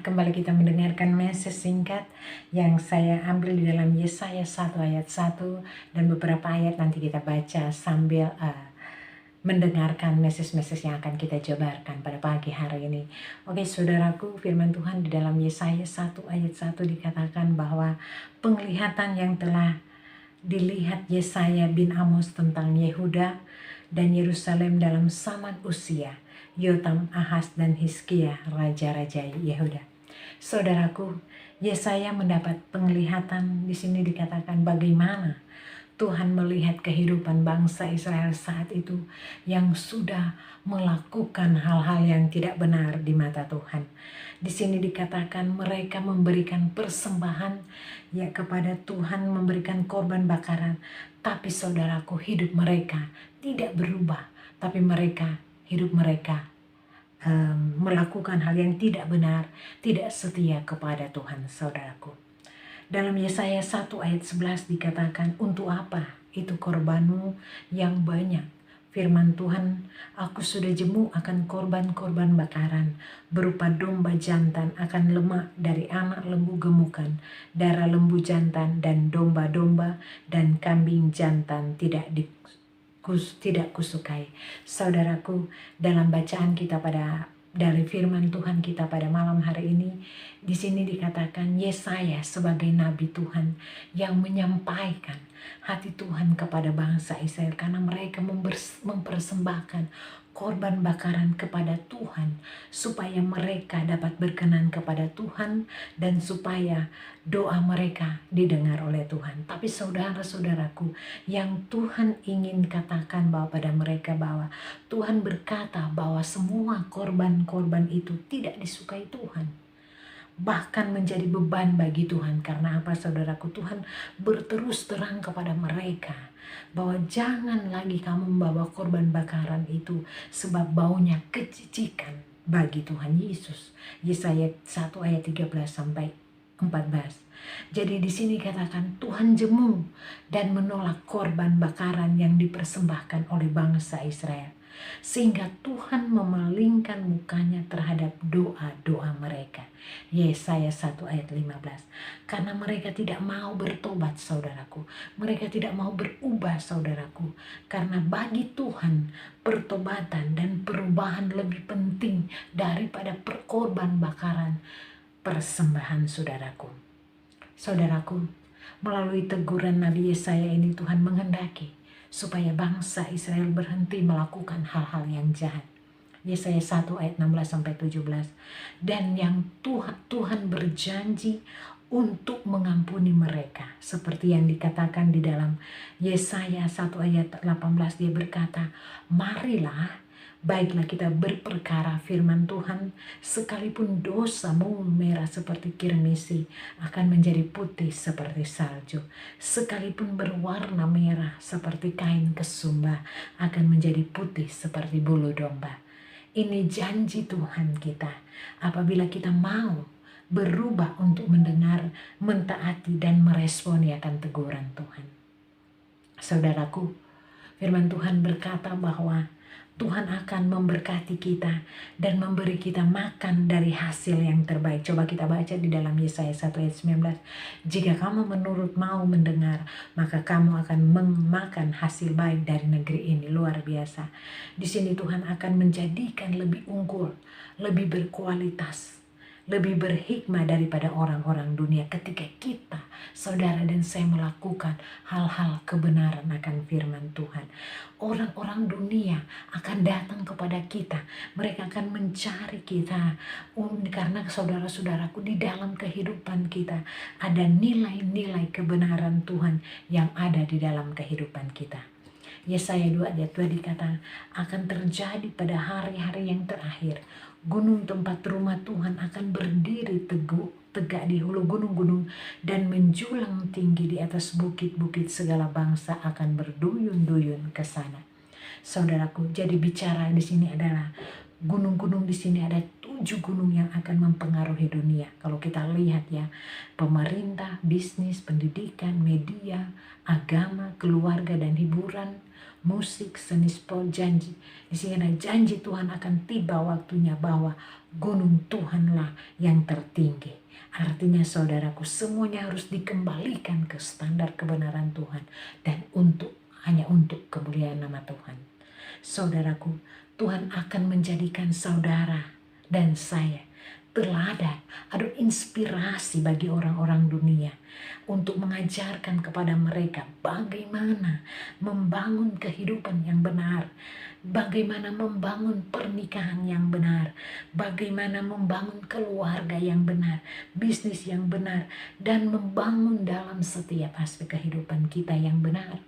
kembali kita mendengarkan message singkat yang saya ambil di dalam Yesaya 1 ayat 1 dan beberapa ayat nanti kita baca sambil mendengarkan message-message yang akan kita jabarkan pada pagi hari ini. Oke saudaraku, firman Tuhan di dalam Yesaya 1 ayat 1 dikatakan bahwa penglihatan yang telah dilihat Yesaya bin Amos tentang Yehuda dan Yerusalem dalam zaman usia Yotam, Ahaz, dan Hizkia, raja-raja Yehuda. Saudaraku, Yesaya mendapat penglihatan. Di sini dikatakan bagaimana Tuhan melihat kehidupan bangsa Israel saat itu yang sudah melakukan hal-hal yang tidak benar di mata Tuhan. Di sini dikatakan mereka memberikan persembahan ya kepada Tuhan, memberikan korban bakaran. Tapi saudaraku, hidup mereka tidak berubah, tapi hidup mereka melakukan hal yang tidak benar, tidak setia kepada Tuhan, saudaraku. Dalam Yesaya 1 ayat 11 dikatakan, untuk apa itu korbanmu yang banyak? Firman Tuhan, aku sudah jemu akan korban-korban bakaran, berupa domba jantan akan lemak dari anak lembu gemukan, darah lembu jantan dan domba-domba dan kambing jantan tidak kusukai. Saudaraku, dalam bacaan kita dari firman Tuhan kita pada malam hari ini, di sini dikatakan Yesaya sebagai nabi Tuhan yang menyampaikan hati Tuhan kepada bangsa Israel karena mereka mempersembahkan korban bakaran kepada Tuhan supaya mereka dapat berkenan kepada Tuhan dan supaya doa mereka didengar oleh Tuhan. Tapi saudara-saudaraku, yang Tuhan ingin katakan pada mereka bahwa Tuhan berkata bahwa semua korban-korban itu tidak disukai Tuhan, bahkan menjadi beban bagi Tuhan. Karena apa saudaraku? Tuhan berterus terang kepada mereka bahwa jangan lagi kamu membawa korban bakaran itu sebab baunya kecicikan bagi Tuhan Yesus. Yesaya 1 ayat 13 sampai 14. Jadi di sini katakan Tuhan jemu dan menolak korban bakaran yang dipersembahkan oleh bangsa Israel, sehingga Tuhan memalingkan mukanya terhadap doa-doa mereka. Yesaya 1 ayat 15. Karena mereka tidak mau bertobat saudaraku, mereka tidak mau berubah saudaraku, karena bagi Tuhan pertobatan dan perubahan lebih penting daripada perkorban bakaran persembahan saudaraku. Saudaraku, melalui teguran Nabi Yesaya ini Tuhan menghendaki supaya bangsa Israel berhenti melakukan hal-hal yang jahat. Yesaya 1 ayat 16-17. Dan yang Tuhan berjanji untuk mengampuni mereka. Seperti yang dikatakan di dalam Yesaya 1 ayat 18, dia berkata, marilah, baiklah kita berperkara firman Tuhan, sekalipun dosamu merah seperti kirmisi akan menjadi putih seperti salju, sekalipun berwarna merah seperti kain kesumba akan menjadi putih seperti bulu domba. Ini janji Tuhan kita apabila kita mau berubah untuk mendengar, mentaati dan meresponi akan teguran Tuhan. Saudaraku, firman Tuhan berkata bahwa Tuhan akan memberkati kita dan memberi kita makan dari hasil yang terbaik. Coba kita baca di dalam Yesaya 1 ayat 19. Jika kamu mau mendengar, maka kamu akan memakan hasil baik dari negeri ini. Luar biasa. Di sini Tuhan akan menjadikan lebih unggul, lebih berkualitas, lebih berhikmah daripada orang-orang dunia ketika kita, saudara dan saya melakukan hal-hal kebenaran akan firman Tuhan. Orang-orang dunia akan datang kepada kita, mereka akan mencari kita karena saudara-saudaraku di dalam kehidupan kita ada nilai-nilai kebenaran Tuhan yang ada di dalam kehidupan kita. Yesaya 2 ayat 2 dikatakan akan terjadi pada hari-hari yang terakhir. Gunung tempat rumah Tuhan akan berdiri tegak di hulu gunung-gunung dan menjulang tinggi di atas bukit-bukit. Segala bangsa akan berduyun-duyun ke sana. Saudaraku, jadi bicara di sini adalah gunung-gunung. Di sini ada 7 gunung yang akan mempengaruhi dunia. Kalau kita lihat ya, pemerintah, bisnis, pendidikan, media, agama, keluarga dan hiburan, musik, seni sport, janji. Di sini ada janji Tuhan akan tiba waktunya bahwa gunung Tuhanlah yang tertinggi. Artinya saudaraku, semuanya harus dikembalikan ke standar kebenaran Tuhan dan hanya untuk kemuliaan nama Tuhan. Saudaraku, Tuhan akan menjadikan saudara dan saya teladan, ada inspirasi bagi orang-orang dunia untuk mengajarkan kepada mereka bagaimana membangun kehidupan yang benar, bagaimana membangun pernikahan yang benar, bagaimana membangun keluarga yang benar, bisnis yang benar, dan membangun dalam setiap aspek kehidupan kita yang benar.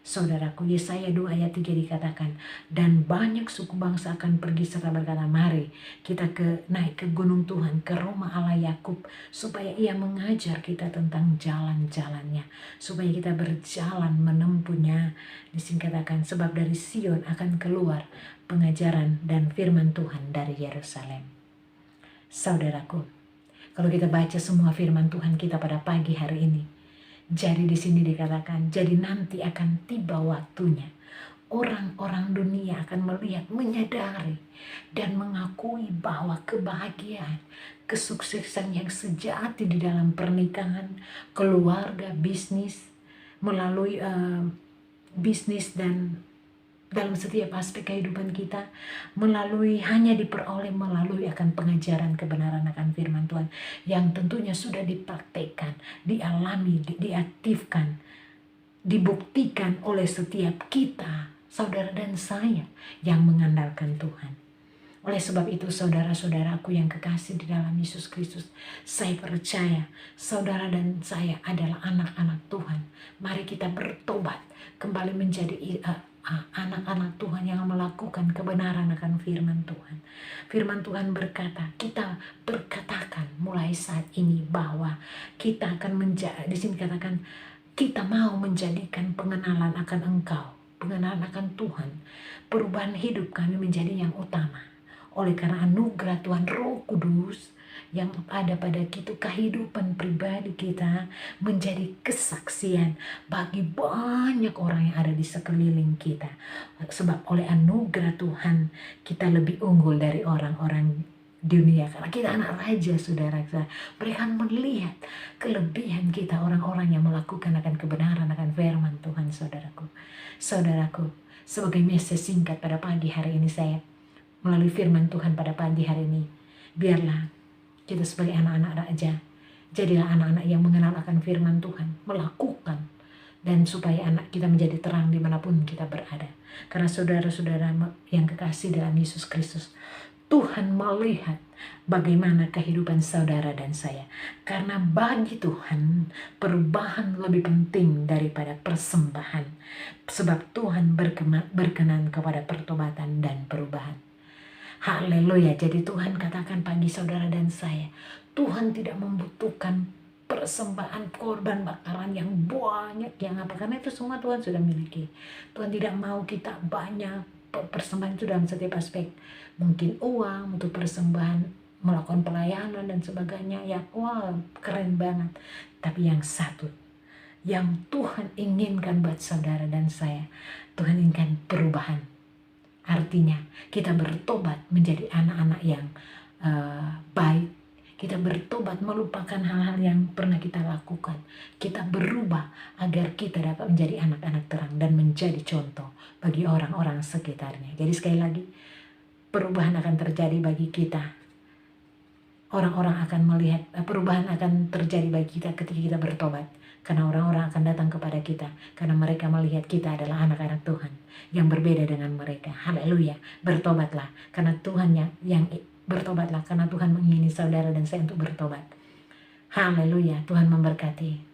Saudaraku, Yesaya 2 ayat 3 dikatakan, dan banyak suku bangsa akan pergi serta berkata, mari kita naik ke gunung Tuhan, ke rumah Allah Yakub, supaya ia mengajar kita tentang jalan-jalannya, supaya kita berjalan menempuhnya. Di sini katakan, sebab dari Sion akan keluar pengajaran dan firman Tuhan dari Yerusalem. Saudaraku, kalau kita baca semua firman Tuhan kita pada pagi hari ini, jadi di sini dikatakan, jadi nanti akan tiba waktunya. Orang-orang dunia akan melihat, menyadari, dan mengakui bahwa kebahagiaan, kesuksesan yang sejati di dalam pernikahan, keluarga, bisnis, melalui bisnis dan dalam setiap aspek kehidupan kita, hanya diperoleh melalui akan pengajaran kebenaran akan firman Tuhan yang tentunya sudah dipraktekkan, dialami, diaktifkan, dibuktikan oleh setiap kita, saudara dan saya yang mengandalkan Tuhan. Oleh sebab itu, saudara-saudaraku yang kekasih di dalam Yesus Kristus, saya percaya saudara dan saya adalah anak-anak Tuhan. Mari kita bertobat, kembali menjadi anak-anak Tuhan yang melakukan kebenaran akan firman Tuhan. Firman Tuhan berkata, kita berkatakan mulai saat ini bahwa kita akan di sini katakan, kita mau menjadikan pengenalan akan Engkau, pengenalan akan Tuhan, perubahan hidup kami menjadi yang utama. Oleh karena anugerah Tuhan Roh Kudus yang ada pada kita, kehidupan pribadi kita menjadi kesaksian bagi banyak orang yang ada di sekeliling kita. Sebab oleh anugerah Tuhan kita lebih unggul dari orang-orang dunia, karena kita anak raja, saudara. Mereka melihat kelebihan kita, orang-orang yang melakukan akan kebenaran akan firman Tuhan. Saudaraku, sebagai message singkat pada pagi hari ini, saya melalui firman Tuhan pada pagi hari ini, biarlah kita sebagai anak-anak raja, jadilah anak-anak yang mengenal akan firman Tuhan, melakukan, dan supaya anak kita menjadi terang dimanapun kita berada. Karena saudara-saudara yang kekasih dalam Yesus Kristus, Tuhan melihat bagaimana kehidupan saudara dan saya. Karena bagi Tuhan, perubahan lebih penting daripada persembahan. Sebab Tuhan berkenan kepada pertobatan dan perubahan. Haleluya. Jadi Tuhan katakan pagi saudara dan saya, Tuhan tidak membutuhkan persembahan korban bakaran yang banyak, yang apa, karena itu semua Tuhan sudah miliki. Tuhan tidak mau kita banyak persembahan itu dalam setiap aspek, mungkin uang untuk persembahan, melakukan pelayanan dan sebagainya, ya wah keren banget. Tapi yang satu yang Tuhan inginkan buat saudara dan saya, Tuhan inginkan perubahan. Artinya kita bertobat menjadi anak-anak yang baik. Kita bertobat melupakan hal-hal yang pernah kita lakukan. Kita berubah agar kita dapat menjadi anak-anak terang dan menjadi contoh bagi orang-orang sekitarnya. Jadi sekali lagi, perubahan akan terjadi bagi kita. Orang-orang akan melihat, perubahan akan terjadi bagi kita ketika kita bertobat. Karena orang-orang akan datang kepada kita, karena mereka melihat kita adalah anak-anak Tuhan yang berbeda dengan mereka. Haleluya. Bertobatlah karena Tuhan yang bertobatlah karena Tuhan mengingini saudara dan saya untuk bertobat. Haleluya. Tuhan memberkati.